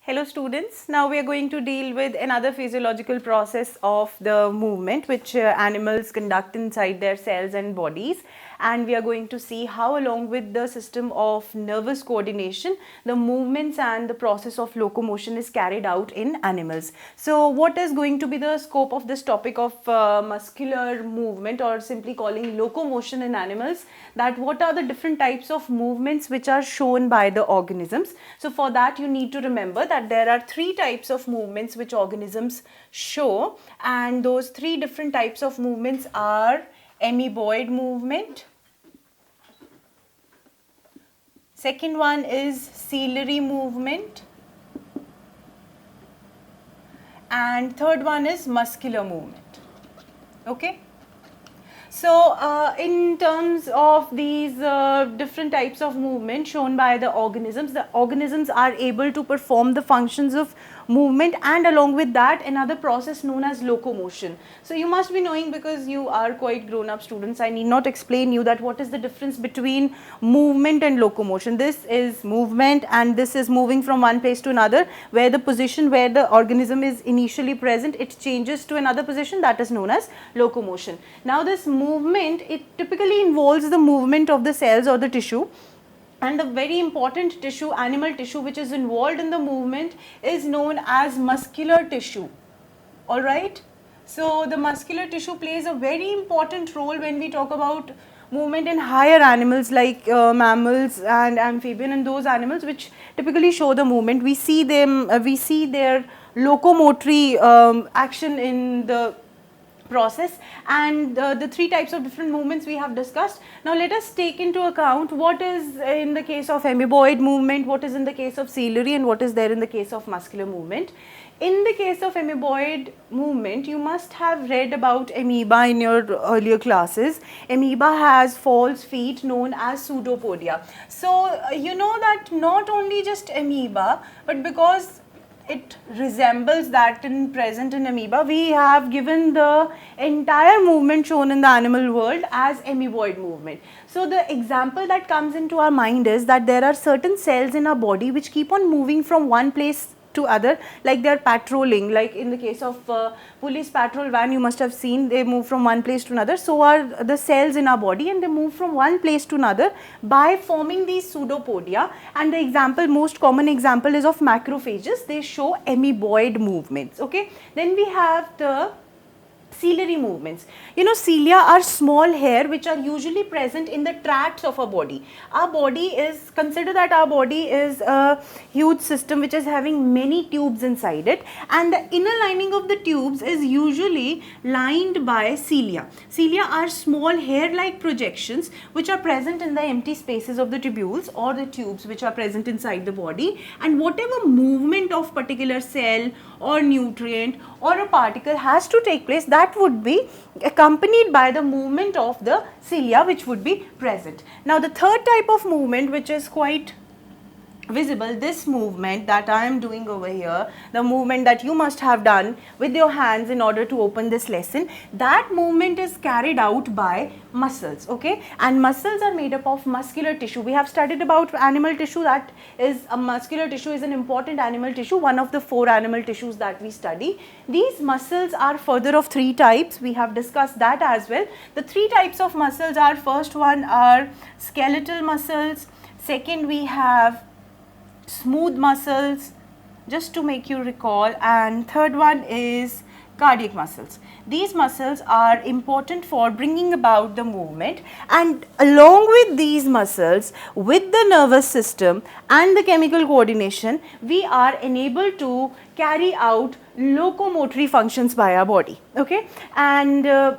Hello students, now we are going to deal with another physiological process of the movement which animals conduct inside their cells and bodies, and we are going to see how along with the system of nervous coordination the movements and the process of locomotion is carried out in animals. So what is going to be the scope of this topic of muscular movement, or simply calling locomotion in animals, that what are the different types of movements which are shown by the organisms. So for that you need to remember that there are three types of movements which organisms show, and those three different types of movements are amoeboid movement, second one is ciliary movement, and third one is muscular movement. Okay. So in terms of these different types of movement shown by the organisms are able to perform the functions of movement, and along with that another process known as locomotion. So you must be knowing, because you are quite grown up students, I need not explain you that what is the difference between movement and locomotion. This is movement and this is moving from one place to another, where the position where the organism is initially present, it changes to another position, that is known as locomotion. Now this movement, it typically involves the movement of the cells or the tissue, and the very important tissue, animal tissue, which is involved in the movement is known as muscular tissue. Alright. So the muscular tissue plays a very important role when we talk about movement in higher animals like mammals and amphibian, and those animals which typically show the movement. We see them, we see their locomotory action in the process, and the three types of different movements we have discussed. Now let us take into account what is in the case of amoeboid movement, what is in the case of ciliary, and what is there in the case of muscular movement. In the case of amoeboid movement, you must have read about amoeba in your earlier classes. Amoeba has false feet known as pseudopodia. So you know that not only just amoeba, but because it resembles that present in amoeba, we have given the entire movement shown in the animal world as amoeboid movement. So the example that comes into our mind is that there are certain cells in our body which keep on moving from one place to other, like they are patrolling, like in the case of police patrol van, you must have seen they move from one place to another. So are the cells in our body, and they move from one place to another by forming these pseudopodia. And the example, most common example, is of macrophages. They show amoeboid movements. Okay. Then we have the ciliary movements. You know, cilia are small hair which are usually present in the tracts of our body. Our body is, consider that our body is a huge system which is having many tubes inside it, and the inner lining of the tubes is usually lined by cilia. Cilia are small hair-like projections which are present in the empty spaces of the tubules or the tubes which are present inside the body, and whatever movement of particular cell or nutrient or a particle has to take place, that would be accompanied by the movement of the cilia which would be present. Now the third type of movement, which is quite visible, this movement that I am doing over here, the movement that you must have done with your hands in order to open this lesson, that movement is carried out by muscles. Okay, and muscles are made up of muscular tissue. We have studied about animal tissue, that is a muscular tissue is an important animal tissue, one of the four animal tissues that we study. These muscles are further of three types. We have discussed that as well. The three types of muscles are, first one are skeletal muscles, second we have smooth muscles, just to make you recall, and third one is cardiac muscles. These muscles are important for bringing about the movement, and along with these muscles, with the nervous system and the chemical coordination, we are enabled to carry out locomotory functions by our body. Okay, and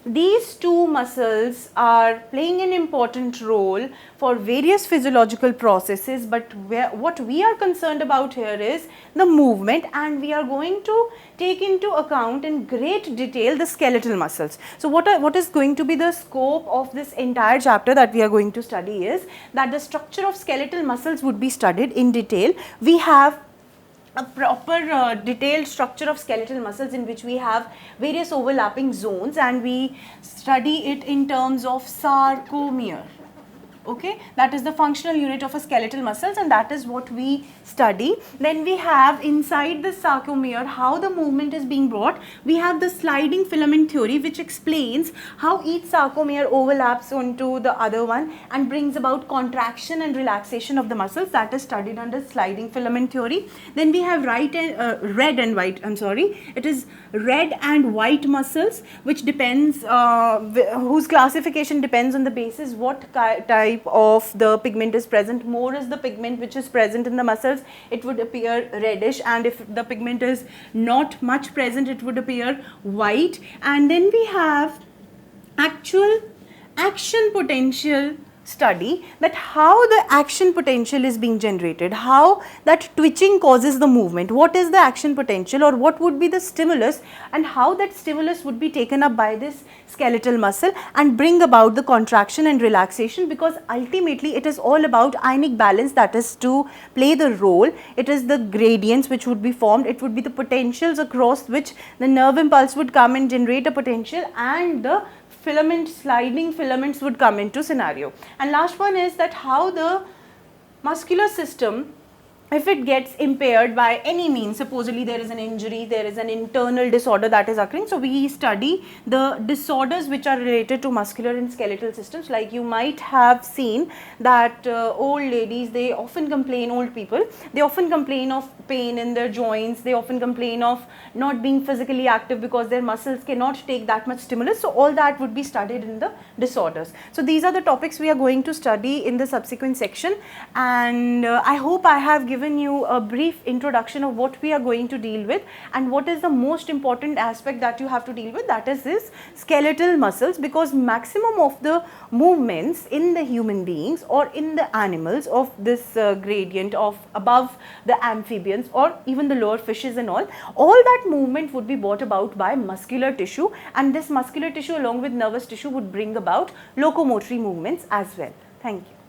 these two muscles are playing an important role for various physiological processes, but what we are concerned about here is the movement, and we are going to take into account in great detail the skeletal muscles. So what is going to be the scope of this entire chapter that we are going to study is that the structure of skeletal muscles would be studied in detail. We have a proper detailed structure of skeletal muscles in which we have various overlapping zones, and we study it in terms of sarcomere. Okay, that is the functional unit of a skeletal muscles, and that is what we study. Then we have inside the sarcomere how the movement is being brought. We have the sliding filament theory, which explains how each sarcomere overlaps onto the other one and brings about contraction and relaxation of the muscles. That is studied under sliding filament theory. Then we have red and white, it is red and white muscles, which depends, whose classification depends on the basis what type of the pigment is present. More is the pigment which is present in the muscles, it would appear reddish, and if the pigment is not much present, it would appear white. And then we have actual action potential study, that how the action potential is being generated, how that twitching causes the movement, what is the action potential or what would be the stimulus, and how that stimulus would be taken up by this skeletal muscle and bring about the contraction and relaxation, because ultimately it is all about ionic balance that is to play the role. It is the gradients which would be formed, it would be the potentials across which the nerve impulse would come and generate a potential, and the sliding filaments would come into scenario. And last one is that how the muscular system, if it gets impaired by any means, supposedly there is an injury, there is an internal disorder that is occurring. So we study the disorders which are related to muscular and skeletal systems. Like you might have seen that old ladies, they often complain, old people, they often complain of pain in their joints, they often complain of not being physically active because their muscles cannot take that much stimulus. So all that would be studied in the disorders. So these are the topics we are going to study in the subsequent section, and I hope I have given you a brief introduction of what we are going to deal with and what is the most important aspect that you have to deal with, that is this skeletal muscles, because maximum of the movements in the human beings or in the animals of this gradient of above the amphibians or even the lower fishes and all that movement would be brought about by muscular tissue, and this muscular tissue along with nervous tissue would bring about locomotory movements as well. Thank you.